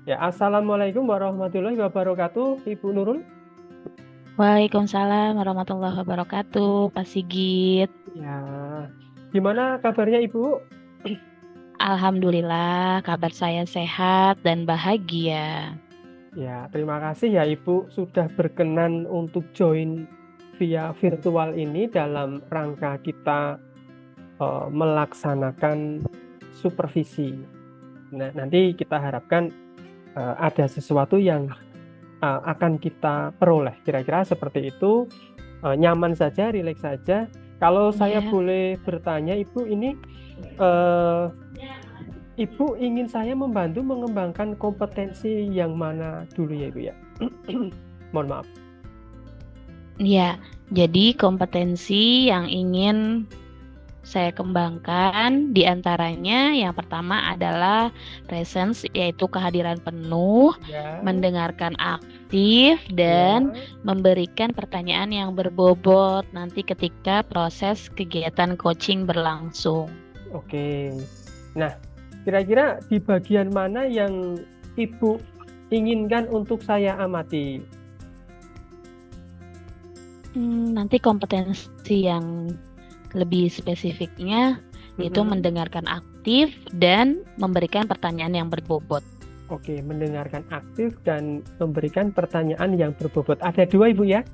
Ya, Assalamualaikum warahmatullahi wabarakatuh, Ibu Nurul. Waalaikumsalam warahmatullahi wabarakatuh, Pak Sigit. Ya, gimana kabarnya Ibu? Alhamdulillah, kabar saya sehat dan bahagia. Ya, terima kasih ya Ibu sudah berkenan untuk join via virtual ini dalam rangka kita melaksanakan supervisi. Nah, nanti kita harapkan ada sesuatu yang akan kita peroleh. Kira-kira seperti itu, nyaman saja, rileks saja. Kalau saya Ya, boleh bertanya, Ibu, ini eh, Ibu ingin saya membantu mengembangkan kompetensi yang mana dulu ya, Ibu ya? Mohon maaf. ya. Jadi kompetensi yang ingin saya kembangkan diantaranya yang pertama adalah presence, yaitu kehadiran penuh, Ya, mendengarkan aktif, dan ya, memberikan pertanyaan yang berbobot nanti ketika proses kegiatan coaching berlangsung. oke. Nah, kira-kira di bagian mana yang Ibu inginkan untuk saya amati? Nanti kompetensi yang lebih spesifiknya yaitu Mm-mm. mendengarkan aktif dan memberikan pertanyaan yang berbobot. Oke, mendengarkan aktif dan memberikan pertanyaan yang berbobot. Ada dua, Ibu ya?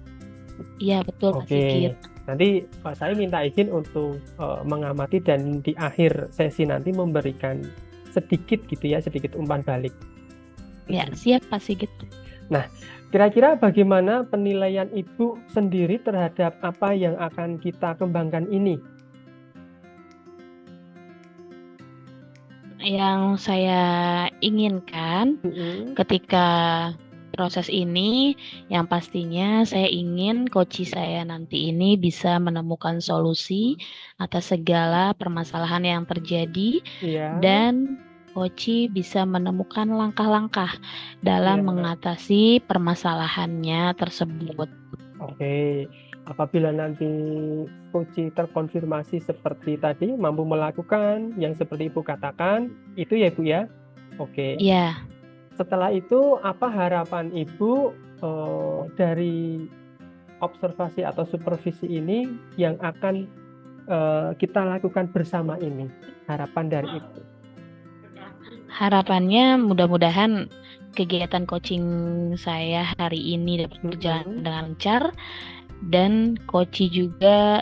Iya, betul Pak Oke, Sigit. nanti saya minta izin untuk mengamati dan di akhir sesi nanti memberikan sedikit gitu ya, sedikit umpan balik. Ya, siap Pak Sigit. Nah, kira-kira bagaimana penilaian Ibu sendiri terhadap apa yang akan kita kembangkan ini? Yang saya inginkan Mm-mm. ketika proses ini, yang pastinya saya ingin coach saya nanti ini bisa menemukan solusi atas segala permasalahan yang terjadi Iya, dan Koci bisa menemukan langkah-langkah dalam iya. mengatasi permasalahannya tersebut. Oke, apabila nanti Puji terkonfirmasi seperti tadi, mampu melakukan yang seperti Ibu katakan, itu ya Ibu ya. Oke, Ya, setelah itu apa harapan Ibu dari observasi atau supervisi ini yang akan kita lakukan bersama ini? Harapan dari Ibu. harapannya mudah-mudahan kegiatan coaching saya hari ini dapat berjalan Mm-mm. dengan lancar dan Koci juga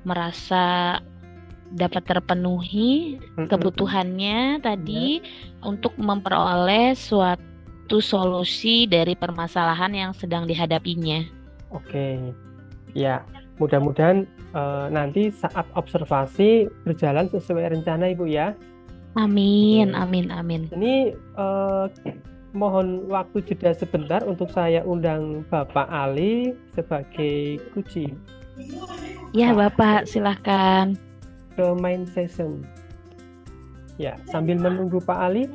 merasa dapat terpenuhi Mm-mm. kebutuhannya Ya, tadi untuk memperoleh suatu solusi dari permasalahan yang sedang dihadapinya. oke. Ya, mudah-mudahan nanti saat observasi berjalan sesuai rencana Ibu ya. Amin, Oke. amin, amin. Ini mohon waktu jeda sebentar untuk saya undang Bapak Ali sebagai kunci Ya, Pak Bapak, silahkan. ke main session. Ya, sambil menunggu Pak Ali,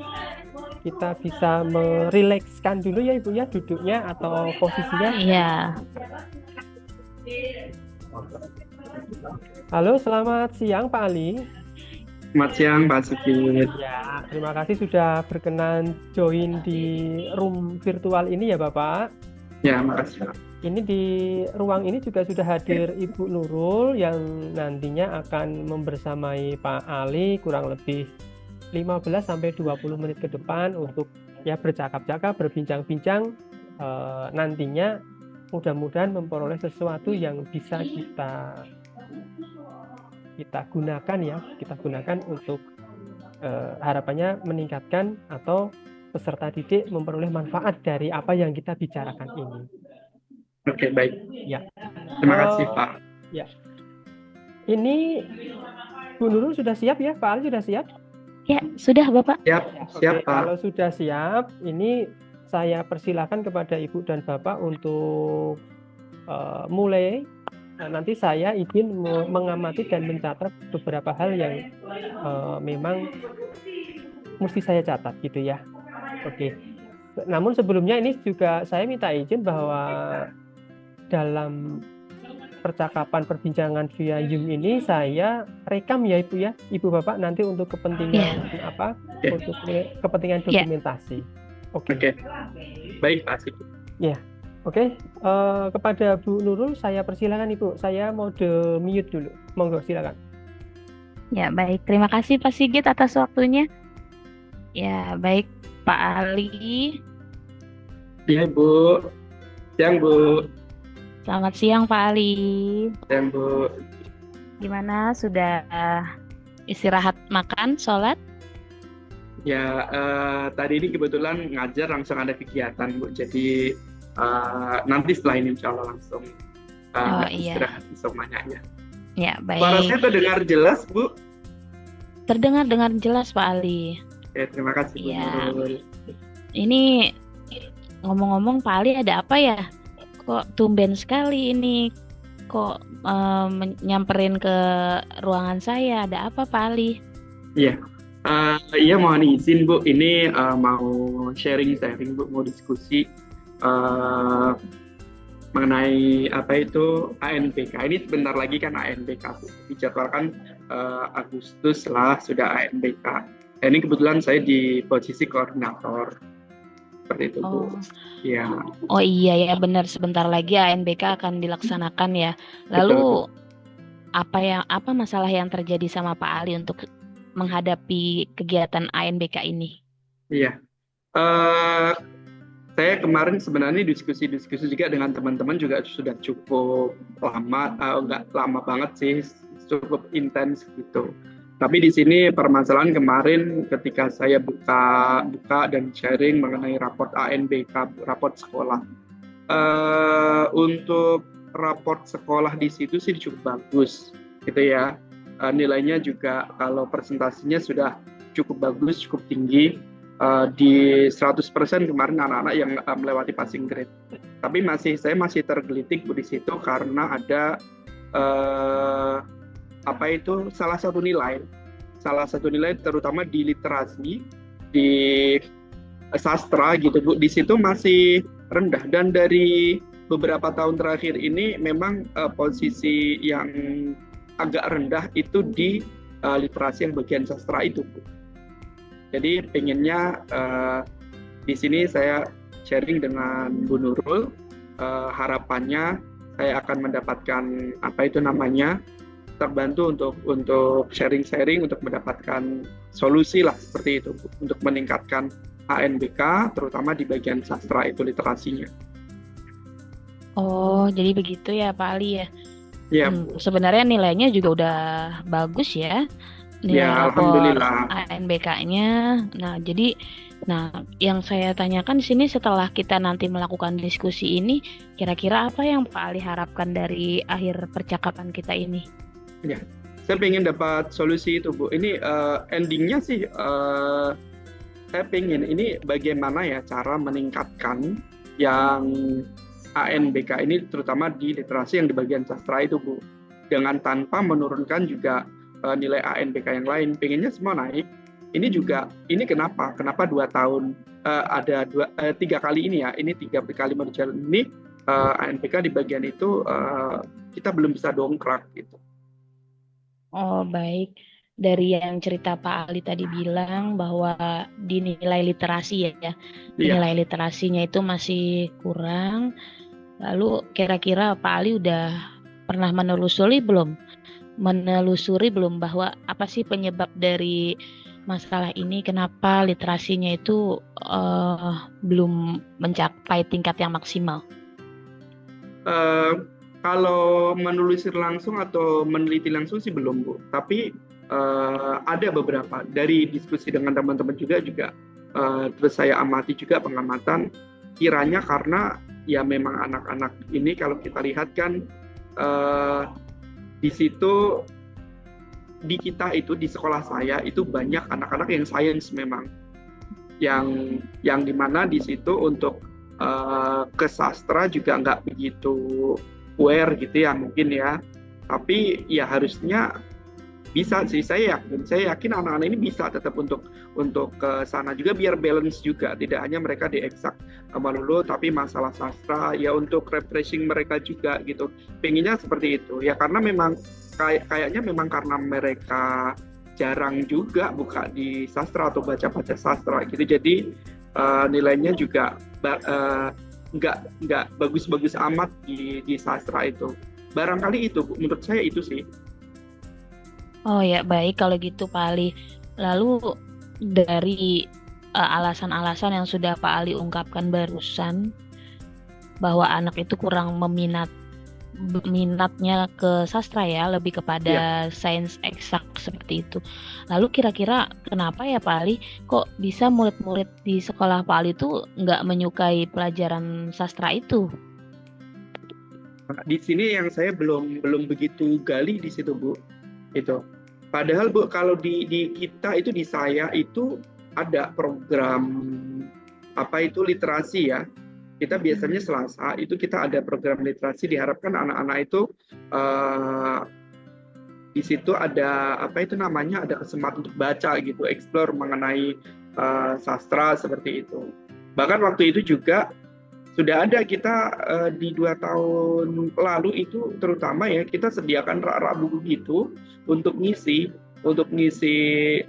kita bisa merilekskan dulu ya Ibu ya duduknya atau posisinya. Iya, Halo, selamat siang Pak Ali. Selamat siang Pak Sigit. Ya, terima kasih sudah berkenan join di room virtual ini ya Bapak. Ya, makasih Pak. Ini di ruang ini juga sudah hadir Ibu Nurul yang nantinya akan membersamai Pak Ali kurang lebih 15 sampai 20 menit ke depan untuk ya bercakap-cakap, berbincang-bincang, nantinya mudah-mudahan memperoleh sesuatu yang bisa kita gunakan ya, kita gunakan untuk harapannya meningkatkan atau peserta didik memperoleh manfaat dari apa yang kita bicarakan ini. Oke, baik. Ya, Terima kasih eh, Pak. ya. Ini Bu Nurul sudah siap ya? Pak Ali sudah siap? ya, sudah Bapak. Siap, siap Oke, Pak. kalau sudah siap, ini saya persilakan kepada Ibu dan Bapak untuk mulai. Nah, nanti saya izin mengamati dan mencatat beberapa hal yang memang mesti saya catat gitu ya. Oke. Namun sebelumnya ini juga saya minta izin bahwa dalam percakapan perbincangan via Zoom ini saya rekam ya Ibu ya, Ibu Bapak nanti untuk Ya, kepentingan apa? Ya. Untuk kepentingan ya, dokumentasi. Oke. Oke, baik Pak Sigit. Oke, kepada Bu Nurul saya persilakan Ibu. Saya mode mute dulu. Monggo silakan. Ya, baik. Terima kasih Pak Sigit atas waktunya. Ya, baik Pak Ali. Iya Bu, siang Bu, Selamat siang Pak Ali. siang Bu. Gimana, sudah istirahat makan, sholat? Ya, tadi ini kebetulan ngajar langsung ada kegiatan Bu, jadi nanti setelah ini insya Allah langsung Oh iya, istirahat semuanya ya. ya Suara baik. saya terdengar jelas Bu? Terdengar dengan jelas Pak Ali. Ya, terima kasih Bu Iya. Nurul. Ini ngomong-ngomong Pak Ali ada apa ya? Kok tumben sekali ini? Kok nyamperin ke ruangan saya? Ada apa Pak Ali? Iya, iya mohon izin Bu, ini mau sharing-sharing Bu, mau diskusi mengenai apa itu ANBK. Ini sebentar lagi kan ANBK Bu, dijadwalkan Agustus lah sudah ANBK. Dan ini kebetulan saya di posisi koordinator seperti itu Bu. Ya, Oh iya ya benar, sebentar lagi ANBK akan dilaksanakan ya. betul Bu. Lalu apa masalah yang terjadi sama Pak Ali untuk menghadapi kegiatan ANBK ini? Iya. Eh, Saya kemarin sebenarnya diskusi-diskusi juga dengan teman-teman juga sudah cukup lama, nggak lama banget sih, cukup intens gitu. Tapi di sini permasalahan kemarin ketika saya buka dan sharing mengenai raport ANBK, raport sekolah. Untuk raport sekolah di situ sih cukup bagus, gitu ya. Nilainya juga kalau presentasinya sudah cukup bagus, cukup tinggi. Di 100% kemarin anak-anak yang melewati passing grade. Tapi saya masih tergelitik di situ karena ada salah satu nilai terutama di literasi, di sastra gitu Bu, di situ masih rendah, dan dari beberapa tahun terakhir ini memang posisi yang agak rendah itu di literasi yang bagian sastra itu Bu. Jadi pengennya di sini saya sharing dengan Bu Nurul, harapannya saya akan mendapatkan terbantu untuk sharing-sharing untuk mendapatkan solusi lah seperti itu Bu, untuk meningkatkan ANBK terutama di bagian sastra itu literasinya. Oh, jadi begitu ya Pak Ali ya. Ya, Sebenarnya nilainya juga udah bagus ya. Nilai ya rapor alhamdulillah. ANBK-nya. Nah, yang saya tanyakan di sini setelah kita nanti melakukan diskusi ini, kira-kira apa yang Pak Ali harapkan dari akhir percakapan kita ini? Ya, saya pengen dapat solusi itu Bu. Ini endingnya sih saya pengen ini bagaimana ya cara meningkatkan yang ANBK ini terutama di literasi yang di bagian sastra itu Bu, dengan tanpa menurunkan juga nilai ANBK yang lain. Pengennya semua naik. Ini kenapa 2 tahun ada 3 kali ini ya, ini 3 kali berjalan ini ANBK di bagian itu kita belum bisa dongkrak gitu. Oh baik, dari yang cerita Pak Ali tadi bilang bahwa di nilai literasi ya, nilai literasinya itu masih kurang. Lalu kira-kira Pak Ali udah pernah menelusuri belum bahwa apa sih penyebab dari masalah ini, kenapa literasinya itu belum mencapai tingkat yang maksimal? Kalau menelusuri langsung atau meneliti langsung sih belum Bu, tapi ada beberapa dari diskusi dengan teman-teman juga terus saya amati juga pengamatan, kiranya karena ya memang anak-anak ini kalau kita lihat kan di situ di kita itu di sekolah saya itu banyak anak-anak yang sains memang yang dimana di situ untuk ke sastra juga nggak begitu aware gitu ya mungkin ya, tapi ya harusnya bisa sih, saya yakin anak-anak ini bisa tetap untuk ke sana juga biar balance juga, tidak hanya mereka di eksak melulu tapi masalah sastra ya untuk refreshing mereka juga gitu. Pengennya seperti itu ya, karena memang kayaknya memang karena mereka jarang juga buka di sastra atau baca-baca sastra gitu, jadi nilainya juga nggak bagus-bagus amat di sastra itu. Barangkali itu, Bu. Menurut saya itu sih. Oh ya, baik kalau gitu Pak Ali. Lalu dari alasan-alasan yang sudah Pak Ali ungkapkan barusan bahwa anak itu kurang minatnya ke sastra ya, lebih kepada sains eksak seperti itu. Lalu kira-kira kenapa ya Pak Ali kok bisa murid-murid di sekolah Pak Ali itu nggak menyukai pelajaran sastra itu? Di sini yang saya belum begitu gali di situ, Bu. Itu. Padahal, Bu, kalau di kita itu, di saya itu ada program apa itu literasi ya. Kita biasanya Selasa itu kita ada program literasi, diharapkan anak-anak itu di situ ada apa itu namanya, ada kesempatan untuk baca gitu, explore mengenai sastra seperti itu. Bahkan waktu itu juga sudah ada kita di 2 tahun lalu itu terutama ya, kita sediakan rak-rak buku gitu untuk ngisi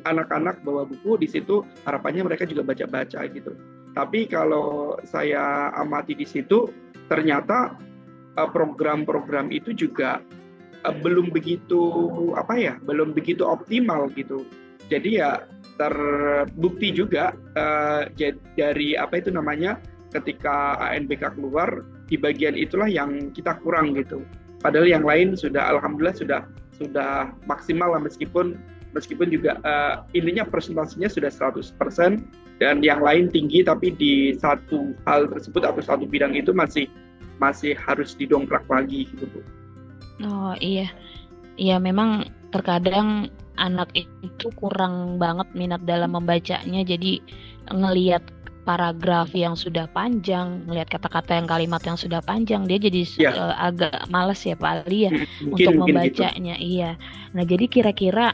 anak-anak bawa buku di situ, harapannya mereka juga baca-baca gitu. Tapi kalau saya amati di situ, ternyata program-program itu juga belum begitu optimal gitu. Jadi ya terbukti juga dari apa itu namanya, ketika ANBK keluar, di bagian itulah yang kita kurang gitu. Padahal yang lain sudah alhamdulillah sudah maksimal lah, meskipun juga intinya presentasinya sudah 100%, dan yang lain tinggi, tapi di satu hal tersebut atau satu bidang itu masih harus didongkrak lagi gitu, Bu. Oh iya, memang terkadang anak itu kurang banget minat dalam membacanya, jadi ngelihat paragraf yang sudah panjang, ngelihat kata-kata yang kalimat yang sudah panjang, dia jadi agak malas ya Pak Ali ya untuk membacanya. Gitu. Iya. Nah jadi kira-kira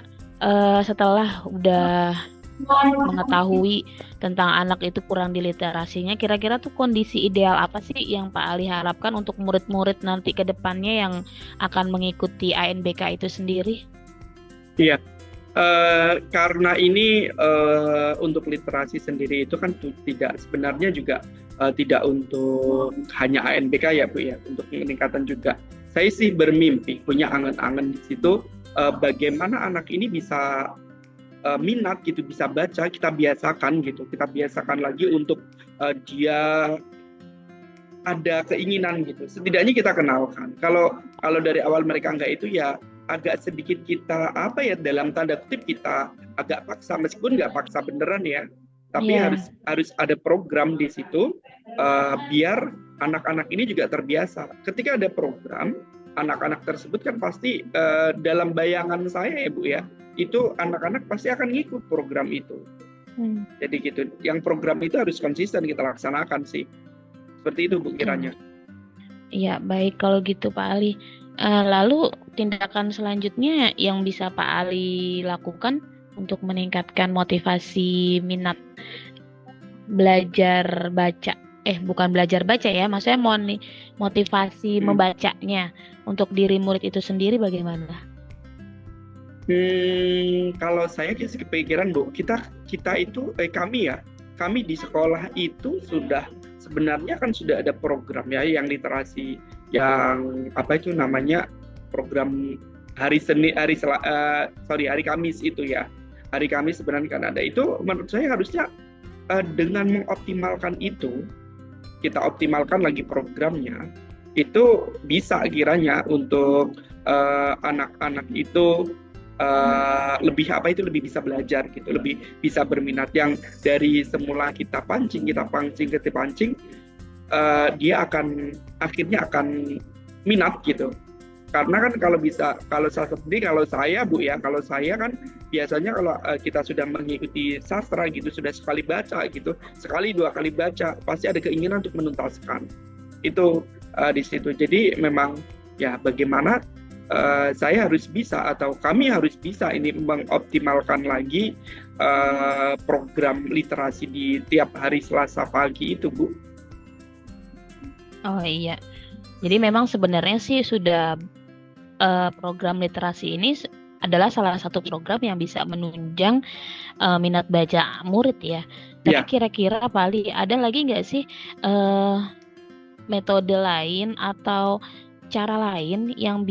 setelah udah mengetahui tentang anak itu kurang di literasinya, kira-kira tuh kondisi ideal apa sih yang Pak Ali harapkan untuk murid-murid nanti ke depannya yang akan mengikuti ANBK itu sendiri? Iya, karena ini untuk literasi sendiri itu kan tidak sebenarnya juga tidak untuk hanya ANBK ya Bu ya, untuk peningkatan juga. Saya sih bermimpi punya angan-angan di situ, bagaimana anak ini bisa minat gitu, bisa baca, kita biasakan lagi untuk dia ada keinginan gitu, setidaknya kita kenalkan. Kalau dari awal mereka enggak, itu ya agak sedikit kita dalam tanda kutip kita agak paksa, meskipun nggak paksa beneran ya, tapi harus ada program di situ biar anak-anak ini juga terbiasa. Ketika ada program, anak-anak tersebut kan pasti dalam bayangan saya ya Bu ya, itu anak-anak pasti akan ngikut program itu. Jadi gitu, yang program itu harus konsisten kita laksanakan sih. Seperti itu Bu kiranya. Iya, baik kalau gitu Pak Ali. Lalu tindakan selanjutnya yang bisa Pak Ali lakukan untuk meningkatkan motivasi minat belajar baca, bukan belajar baca ya, maksudnya motivasi membacanya untuk diri murid itu sendiri bagaimana? Kalau saya kepikiran Bu, kita itu kami di sekolah itu sudah sebenarnya kan sudah ada program ya yang literasi, yang apa itu namanya, program hari Kamis itu ya. Hari Kamis sebenarnya kan ada itu. Menurut saya harusnya dengan mengoptimalkan itu, kita optimalkan lagi programnya, itu bisa kiranya untuk anak-anak itu lebih bisa belajar gitu, lebih bisa berminat. Yang dari semula kita pancing, dia akhirnya akan minat gitu. Karena kan kalau saya Bu ya, kalau saya kan biasanya kalau kita sudah mengikuti sastra gitu, sudah sekali baca gitu, sekali 2 kali baca, pasti ada keinginan untuk menuntaskan. Itu di situ. Jadi memang ya bagaimana saya harus bisa, atau kami harus bisa ini mengoptimalkan lagi program literasi di tiap hari Selasa pagi itu Bu. Oh iya, jadi memang sebenarnya sih sudah program literasi ini adalah salah satu program yang bisa menunjang minat baca murid ya. Tapi Ya. kira-kira Pak Ali, ada lagi nggak sih metode lain atau cara lain yang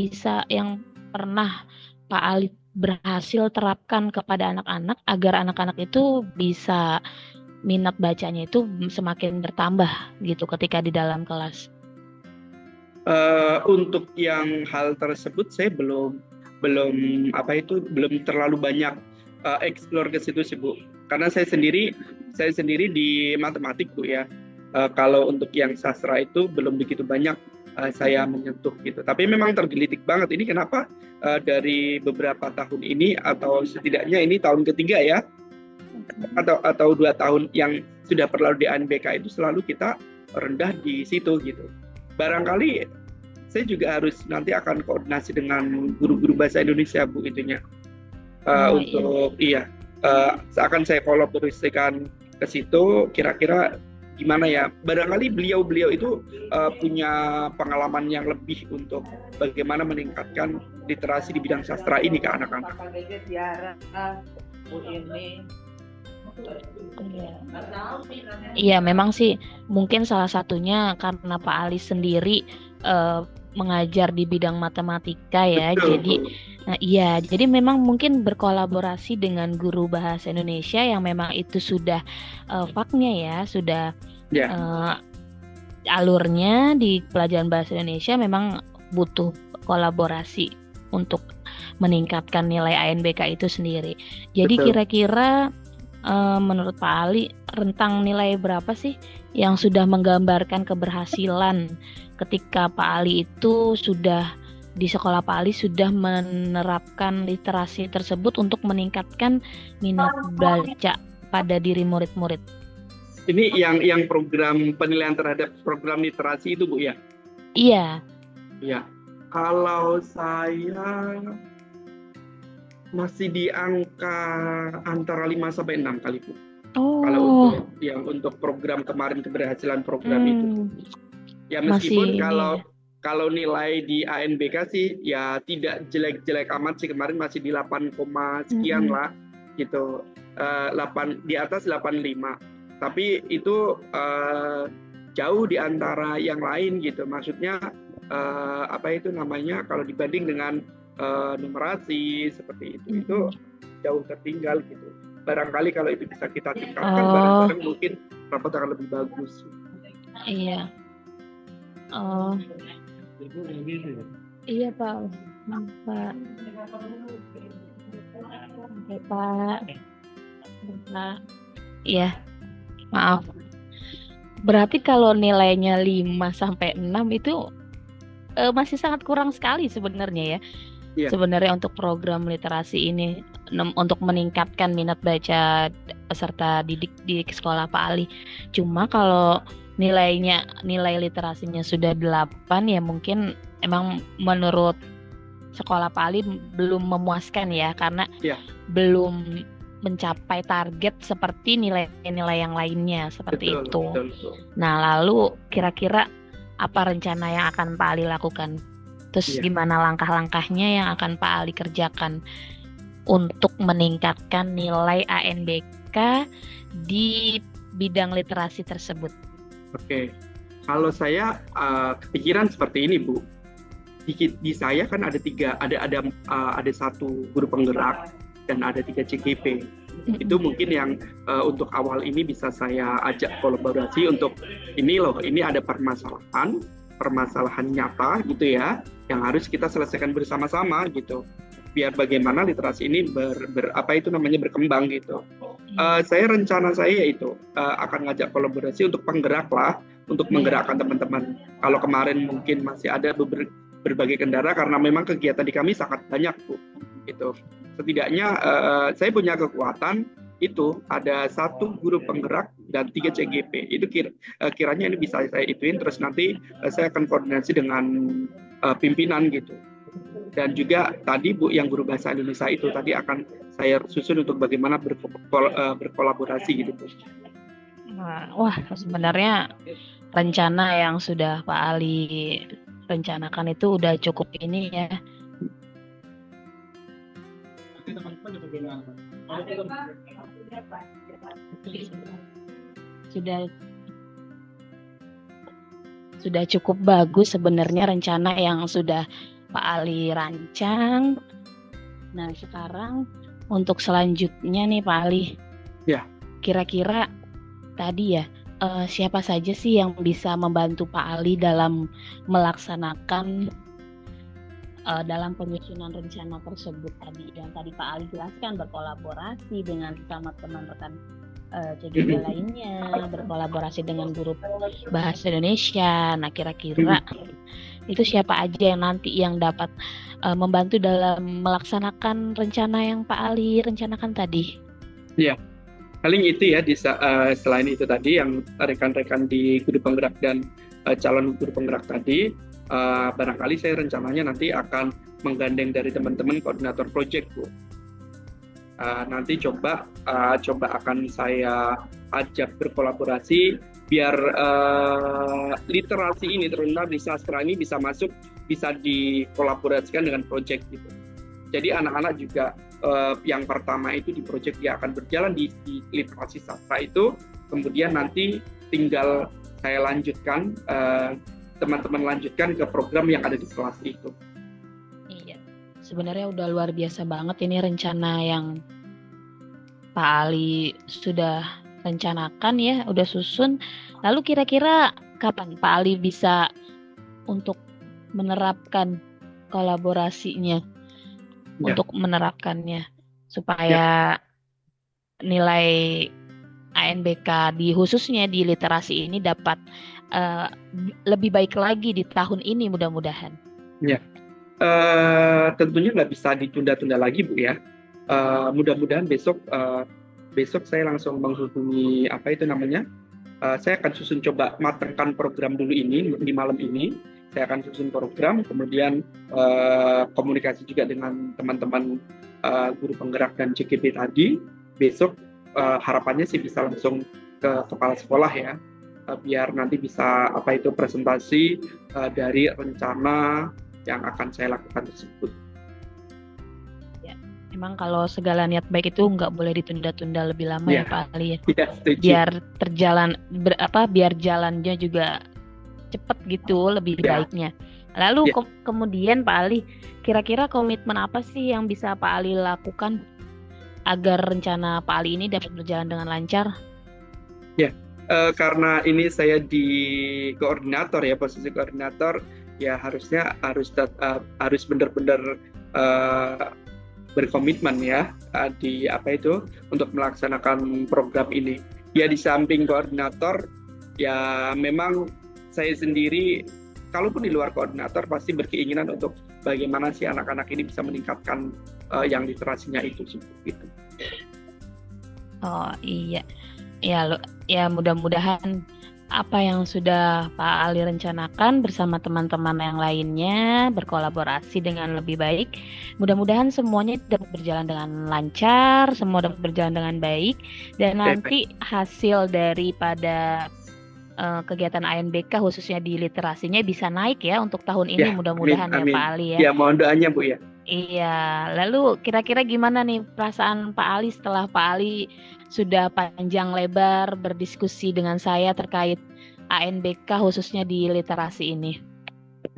pernah Pak Ali berhasil terapkan kepada anak-anak agar anak-anak itu bisa minat bacanya itu semakin bertambah gitu ketika di dalam kelas? Untuk yang hal tersebut saya belum terlalu banyak explore ke situ sih Bu. Karena saya sendiri di matematik Bu ya. Kalau untuk yang sastra itu belum begitu banyak saya menyentuh gitu. Tapi memang tergelitik banget ini kenapa dari beberapa tahun ini atau setidaknya ini tahun ketiga ya atau 2 tahun yang sudah berlalu di ANBK itu selalu kita rendah di situ gitu. Barangkali saya juga harus nanti akan koordinasi dengan guru-guru bahasa Indonesia Bu itunya akan saya kolaborasikan ke situ kira-kira gimana ya, barangkali beliau itu punya pengalaman yang lebih untuk bagaimana meningkatkan literasi di bidang sastra ini ke anak-anak. Iya, memang sih mungkin salah satunya karena Pak Ali sendiri mengajar di bidang matematika ya. Betul. Jadi memang mungkin berkolaborasi dengan guru bahasa Indonesia yang memang itu sudah faknya ya, sudah alurnya di pelajaran bahasa Indonesia memang butuh kolaborasi untuk meningkatkan nilai ANBK itu sendiri. Jadi Betul. kira-kira menurut Pak Ali, rentang nilai berapa sih yang sudah menggambarkan keberhasilan ketika Pak Ali itu sudah di sekolah Pak Ali sudah menerapkan literasi tersebut untuk meningkatkan minat baca pada diri murid-murid? Ini yang program penilaian terhadap program literasi itu Bu ya? Iya. Ya. Kalau saya masih di angka antara 5 sampai 6 kali Bu. Oh. Kalau untuk program kemarin keberhasilan program itu. Ya meskipun kalau nilai di ANBK sih ya tidak jelek-jelek amat sih, kemarin masih di 8, sekian lah gitu. 8 di atas 85. Tapi itu jauh di antara yang lain gitu. Maksudnya kalau dibanding dengan numerasi seperti itu jauh tertinggal gitu. Barangkali kalau itu bisa kita tingkatkan bareng-bareng mungkin rapat akan lebih bagus. Iya. Iya Pak. Iya. Maaf. Berarti kalau nilainya 5 sampai 6 itu masih sangat kurang sekali sebenarnya ya. Yeah. Sebenarnya untuk program literasi ini untuk meningkatkan minat baca peserta didik di sekolah Pak Ali. Cuma kalau nilai literasinya sudah 8 ya mungkin emang menurut sekolah Pak Ali belum memuaskan ya, karena belum mencapai target seperti nilai-nilai yang lainnya seperti itu. Betul. Nah, lalu kira-kira apa rencana yang akan Pak Ali lakukan? Terus gimana langkah-langkahnya yang akan Pak Ali kerjakan untuk meningkatkan nilai ANBK di bidang literasi tersebut? Oke, kalau saya kepikiran seperti ini Bu. Di saya kan ada 3, ada 1 guru penggerak dan ada 3 CGP. Itu mungkin yang untuk awal ini bisa saya ajak kolaborasi untuk ini ada permasalahan nyata gitu ya, yang harus kita selesaikan bersama-sama gitu, biar bagaimana literasi ini berkembang gitu. Rencana saya yaitu akan ngajak kolaborasi untuk penggerak lah, untuk menggerakkan teman-teman. Kalau kemarin mungkin masih ada berbagai kendala karena memang kegiatan di kami sangat banyak Bu gitu. Setidaknya saya punya kekuatan itu ada 1 guru penggerak dan 3 CGP. Itu kiranya ini bisa saya ituin, terus nanti saya akan koordinasi dengan pimpinan gitu. Dan juga tadi Bu yang guru bahasa Indonesia itu tadi akan saya susun untuk bagaimana berkolaborasi gitu Bu. Wah, sebenarnya rencana yang sudah Pak Ali rencanakan itu udah cukup ini ya. Sudah sudah cukup bagus sebenarnya rencana yang sudah Pak Ali rancang. Nah, sekarang untuk selanjutnya nih Pak Ali. Ya. Kira-kira tadi ya, siapa saja sih yang bisa membantu Pak Ali dalam melaksanakan dalam penyusunan rencana tersebut tadi yang tadi Pak Ali jelaskan, berkolaborasi dengan sama teman rekan CGB lainnya, berkolaborasi dengan guru bahasa Indonesia. Nah, kira-kira itu siapa aja yang nanti yang dapat membantu dalam melaksanakan rencana yang Pak Ali rencanakan tadi? Iya, paling itu ya. Selain itu tadi yang rekan-rekan di guru penggerak dan calon guru penggerak tadi, barangkali saya rencananya nanti akan menggandeng dari teman-teman koordinator project, Bu. Nanti coba akan saya ajak berkolaborasi biar literasi ini, terutama di sastra ini bisa masuk, bisa dikolaborasikan dengan project gitu. Jadi anak-anak juga yang pertama itu di project dia akan berjalan di literasi sastra itu, kemudian nanti tinggal saya lanjutkan, teman-teman lanjutkan ke program yang ada di kelas itu. Iya, sebenarnya udah luar biasa banget ini rencana yang Pak Ali sudah rencanakan ya, udah susun. Lalu kira-kira kapan Pak Ali bisa untuk menerapkan kolaborasinya, untuk menerapkannya supaya nilai ANBK khususnya di literasi ini dapat lebih baik lagi di tahun ini mudah-mudahan. Ya, tentunya nggak bisa ditunda-tunda lagi, Bu ya. Mudah-mudahan besok saya langsung menghubungi saya akan susun, coba matangkan program dulu ini di malam ini. Saya akan susun program, kemudian komunikasi juga dengan teman-teman guru penggerak dan CGB tadi. Besok harapannya sih bisa langsung ke kepala sekolah ya, biar nanti bisa presentasi dari rencana yang akan saya lakukan tersebut. Emang kalau segala niat baik itu nggak boleh ditunda-tunda lebih lama ya Pak Ali. Ya, biar jalannya juga cepat gitu, lebih baiknya. Lalu kemudian Pak Ali, kira-kira komitmen apa sih yang bisa Pak Ali lakukan agar rencana Pak Ali ini dapat berjalan dengan lancar? Ya, karena ini saya di koordinator ya, posisi koordinator ya, harusnya harus benar-benar berkomitmen ya untuk melaksanakan program ini. Ya, di samping koordinator ya memang saya sendiri, kalaupun di luar koordinator, pasti berkeinginan untuk bagaimana sih anak-anak ini bisa meningkatkan yang literasinya itu gitu. Oh iya, ya mudah-mudahan apa yang sudah Pak Ali rencanakan bersama teman-teman yang lainnya berkolaborasi dengan lebih baik. Mudah-mudahan semuanya dapat berjalan dengan lancar, semua dapat berjalan dengan baik, dan nanti hasil daripada kegiatan ANBK khususnya di literasinya bisa naik ya untuk tahun ini, mudah-mudahan ya Pak Ali ya. Ya, mohon doanya Bu ya. Iya, lalu kira-kira gimana nih perasaan Pak Ali setelah Pak Ali sudah panjang lebar berdiskusi dengan saya terkait ANBK khususnya di literasi ini?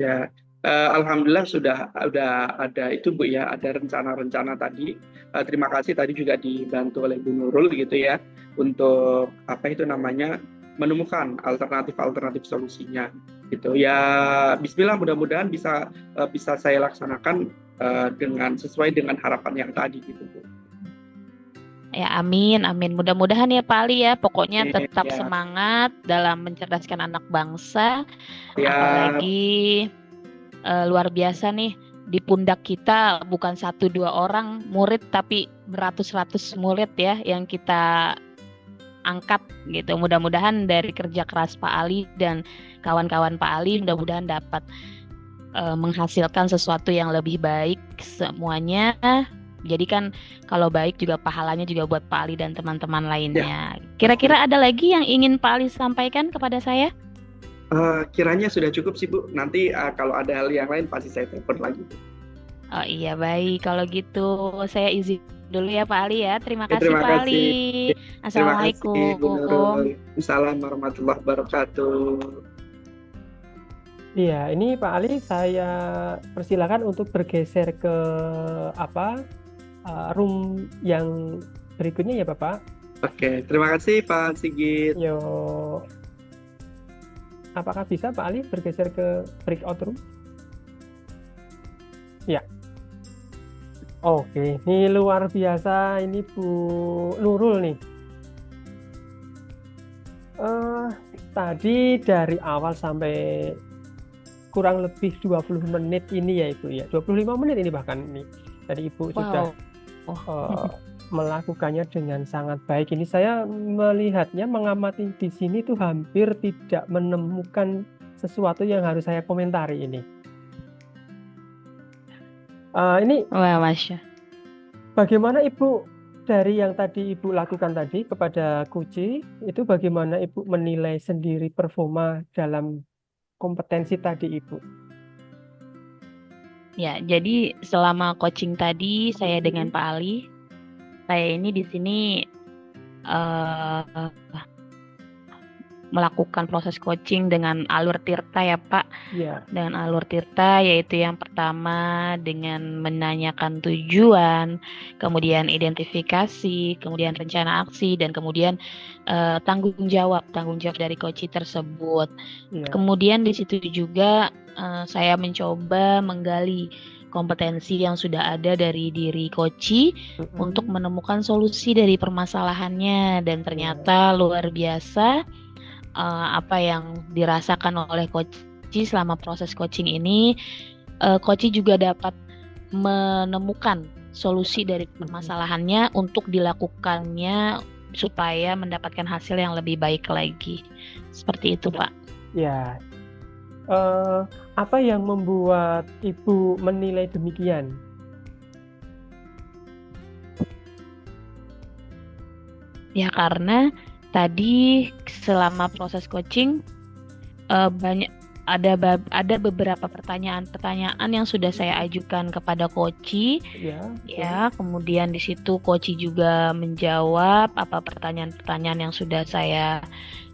Ya, alhamdulillah sudah ada itu Bu ya, ada rencana-rencana tadi. Terima kasih tadi juga dibantu oleh Bu Nurul gitu ya, untuk menemukan alternatif solusinya gitu ya. Bismillah, mudah-mudahan bisa saya laksanakan sesuai dengan harapan yang tadi gitu Bu. Ya, amin. Mudah-mudahan ya Pak Ali ya. Pokoknya tetap semangat dalam mencerdaskan anak bangsa. Apalagi luar biasa nih, di pundak kita bukan 1-2 orang murid, tapi beratus-ratus murid ya yang kita angkat gitu. Mudah-mudahan dari kerja keras Pak Ali dan kawan-kawan Pak Ali, mudah-mudahan dapat menghasilkan sesuatu yang lebih baik semuanya. Jadi kan kalau baik juga pahalanya juga buat Pak Ali dan teman-teman lainnya. Kira-kira ada lagi yang ingin Pak Ali sampaikan kepada saya? Kiranya sudah cukup sih Bu. Nanti kalau ada hal yang lain pasti saya telepon lagi. Oh iya, baik. Kalau gitu saya izin dulu ya Pak Ali ya. Terima Ya, kasih terima Pak Ali. kasih. Terima kasih Bu Assalamualaikum. Nurul. Assalamualaikum warahmatullahi wabarakatuh. Iya, ini Pak Ali saya persilakan untuk bergeser ke apa room yang berikutnya ya Bapak. Oke, terima kasih Pak Sigit. Yuk, apakah bisa Pak Ali bergeser ke breakout room? Ya, oke. Ini luar biasa ini Bu Nurul nih. Tadi dari awal sampai kurang lebih 20 menit ini ya Ibu ya. 25 menit ini bahkan ini. Tadi Ibu sudah melakukannya dengan sangat baik. Ini saya melihatnya, mengamati di sini tuh hampir tidak menemukan sesuatu yang harus saya komentari ini. Ini Wah, Masya. bagaimana Ibu dari yang tadi Ibu lakukan tadi kepada Kuci, itu bagaimana Ibu menilai sendiri performa dalam kompetensi tadi Ibu? Ya, jadi selama coaching tadi saya dengan Pak Ali, saya ini di sini melakukan proses coaching dengan alur tirta ya Pak. Ya. Dengan alur tirta, yaitu yang pertama dengan menanyakan tujuan, kemudian identifikasi, kemudian rencana aksi, dan kemudian tanggung jawab dari coach tersebut. Ya. Kemudian di situ juga saya mencoba menggali kompetensi yang sudah ada dari diri coach untuk menemukan solusi dari permasalahannya, dan ternyata luar biasa apa yang dirasakan oleh coach selama proses coaching ini. Coach juga dapat menemukan solusi dari permasalahannya untuk dilakukannya supaya mendapatkan hasil yang lebih baik lagi. Seperti itu Pak. Ya. Apa yang membuat Ibu menilai demikian? Ya karena tadi selama proses coaching ada beberapa pertanyaan yang sudah saya ajukan kepada coach. Ya, kemudian di situ coach juga menjawab apa pertanyaan-pertanyaan yang sudah saya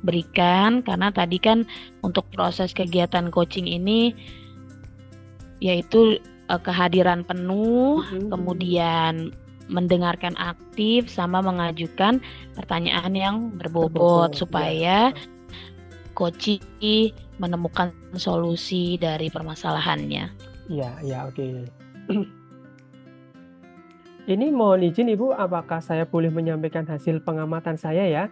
berikan, karena tadi kan untuk proses kegiatan coaching ini yaitu kehadiran penuh, kemudian mendengarkan aktif sama mengajukan pertanyaan yang berbobot supaya coach menemukan solusi dari permasalahannya. Ya, oke. Ini mohon izin Ibu, apakah saya boleh menyampaikan hasil pengamatan saya ya?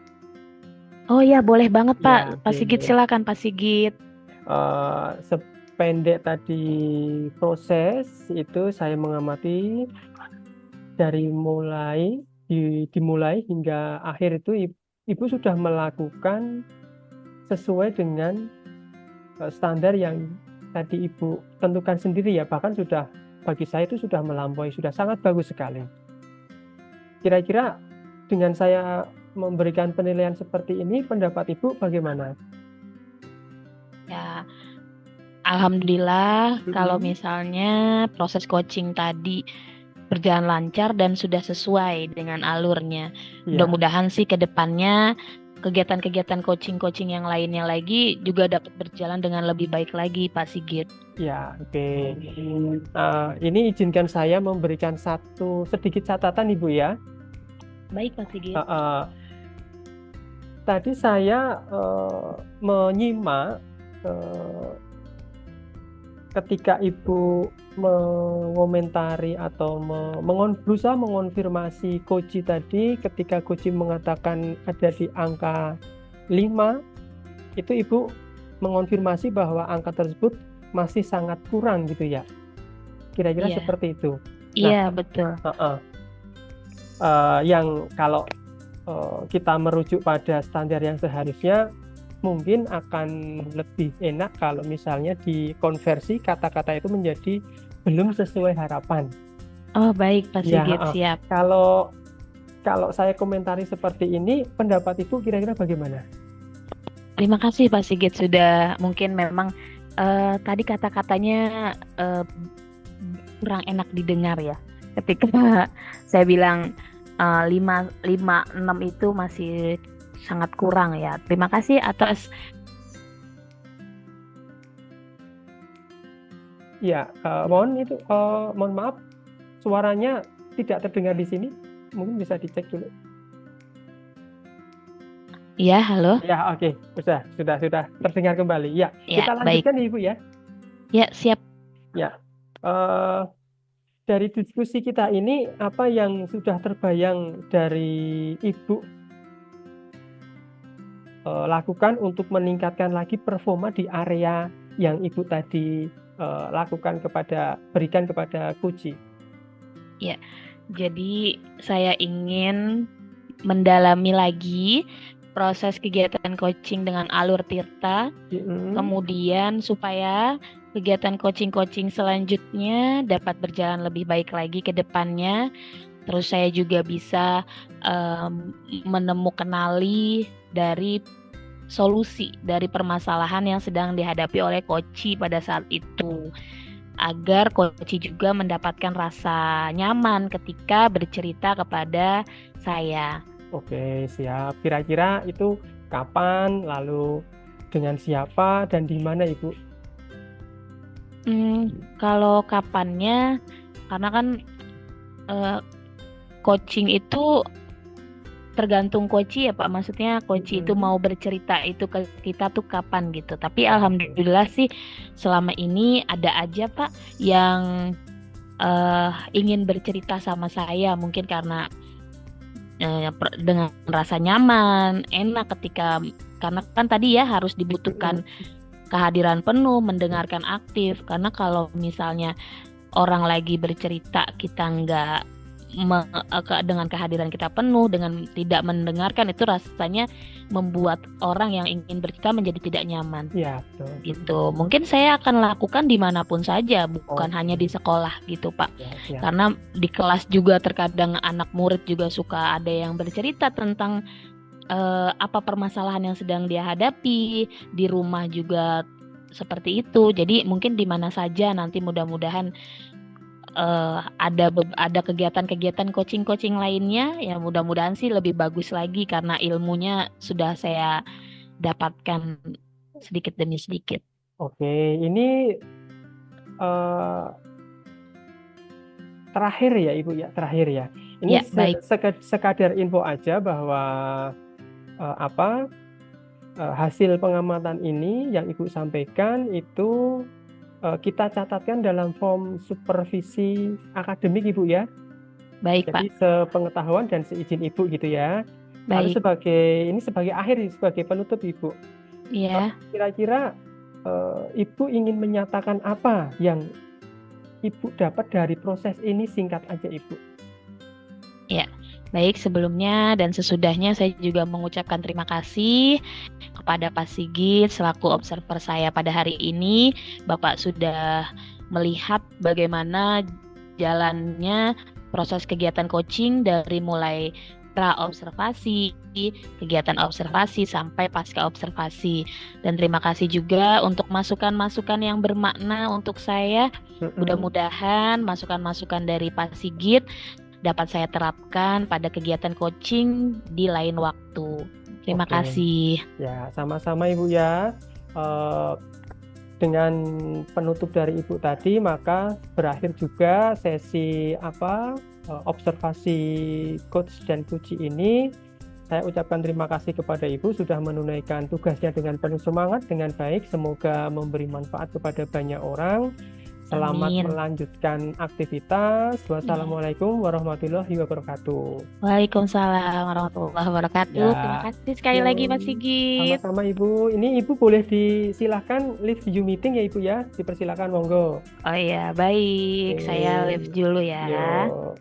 Oh ya, boleh banget Pak. Ya, Pak Sigit silakan Pak Sigit. Sependek tadi proses itu saya mengamati dari dimulai hingga akhir itu Ibu sudah melakukan sesuai dengan standar yang tadi Ibu tentukan sendiri ya, bahkan sudah bagi saya itu sudah melampaui, sudah sangat bagus sekali. Kira-kira dengan saya memberikan penilaian seperti ini, pendapat Ibu bagaimana? Ya, alhamdulillah kalau misalnya proses coaching tadi berjalan lancar dan sudah sesuai dengan alurnya. Mudah-mudahan sih ke depannya kegiatan-kegiatan coaching yang lainnya lagi juga dapat berjalan dengan lebih baik lagi Pak Sigit. Ya, oke. Ini izinkan saya memberikan satu sedikit catatan Ibu ya. Baik Pak Sigit. Tadi saya menyimak ketika Ibu mengomentari atau berusaha mengonfirmasi coach tadi, ketika coach mengatakan ada di angka 5, itu Ibu mengonfirmasi bahwa angka tersebut masih sangat kurang gitu ya. Kira-kira seperti itu. Iya, betul. Yang kalau kita merujuk pada standar yang seharusnya, mungkin akan lebih enak kalau misalnya dikonversi kata-kata itu menjadi belum sesuai harapan. Oh baik Pak Sigit, siap. Kalau saya komentari seperti ini, pendapat Ibu kira-kira bagaimana? Terima kasih Pak Sigit, sudah mungkin memang tadi kata-katanya kurang enak didengar ya. Ketika saya bilang 5, 6 itu masih sangat kurang ya. Terima kasih atas Ya, mohon maaf, suaranya tidak terdengar di sini. Mungkin bisa dicek dulu. ya, halo. Ya, oke, sudah terdengar kembali. Ya, Ya, kita baik. lanjutkan Ibu ya. Ya, siap. Ya, dari diskusi kita ini, apa yang sudah terbayang dari Ibu lakukan untuk meningkatkan lagi performa di area yang Ibu tadi berikan kepada Kuci? Ya, jadi saya ingin mendalami lagi proses kegiatan coaching dengan alur Tirta, kemudian supaya kegiatan coaching selanjutnya dapat berjalan lebih baik lagi ke depannya. Terus saya juga bisa menemukanali dari solusi dari permasalahan yang sedang dihadapi oleh Koci pada saat itu, agar Koci juga mendapatkan rasa nyaman ketika bercerita kepada saya. Oke, siap. Kira-kira itu kapan, lalu dengan siapa, dan di mana Ibu? Kalau kapannya, karena kan coaching itu tergantung Koci ya Pak, maksudnya Koci itu mau bercerita itu ke kita tuh kapan gitu. Tapi alhamdulillah sih selama ini ada aja Pak yang ingin bercerita sama saya, mungkin karena dengan rasa nyaman, enak karena kan tadi ya harus dibutuhkan kehadiran penuh, mendengarkan aktif. Karena kalau misalnya orang lagi bercerita kita nggak dengan kehadiran kita penuh, dengan tidak mendengarkan, itu rasanya membuat orang yang ingin bercerita menjadi tidak nyaman. Ya, betul. Gitu. Mungkin saya akan lakukan dimanapun saja, bukan hanya di sekolah gitu Pak. Ya. Karena di kelas juga terkadang anak murid juga suka ada yang bercerita tentang apa permasalahan yang sedang dia hadapi, di rumah juga seperti itu. Jadi mungkin di mana saja nanti mudah-mudahan ada kegiatan-kegiatan coaching lainnya ya, mudah-mudahan sih lebih bagus lagi karena ilmunya sudah saya dapatkan sedikit demi sedikit. Oke, ini terakhir ya Ibu ya, terakhir ya. Ini Ya, sekadar info aja bahwa hasil pengamatan ini yang Ibu sampaikan itu kita catatkan dalam form supervisi akademik Ibu ya. Baik Jadi Pak. sepengetahuan dan seizin Ibu gitu ya. Lalu Baik. sebagai akhir, sebagai penutup Ibu. Iya. Kira-kira Ibu ingin menyatakan apa yang Ibu dapat dari proses ini, singkat aja Ibu. Ya, baik, sebelumnya dan sesudahnya saya juga mengucapkan terima kasih kepada Pak Sigit selaku observer saya pada hari ini. Bapak sudah melihat bagaimana jalannya proses kegiatan coaching dari mulai pra-observasi, kegiatan observasi sampai pasca observasi. Dan terima kasih juga untuk masukan-masukan yang bermakna untuk saya. Mudah-mudahan masukan-masukan dari Pak Sigit dapat saya terapkan pada kegiatan coaching di lain waktu. Terima kasih. Ya, sama-sama Ibu ya. Dengan penutup dari Ibu tadi, maka berakhir juga sesi observasi coach dan Kuci ini. Saya ucapkan terima kasih kepada Ibu sudah menunaikan tugasnya dengan penuh semangat, dengan baik. Semoga memberi manfaat kepada banyak orang. Selamat melanjutkan aktivitas. Wassalamualaikum warahmatullahi wabarakatuh. Waalaikumsalam warahmatullahi wabarakatuh. Ya. Terima kasih sekali lagi Mas Sigit. Sama-sama Ibu. Ini Ibu boleh disilahkan live view meeting ya Ibu ya. Dipersilakan, monggo. Oh iya, baik. Saya live dulu ya. Yo.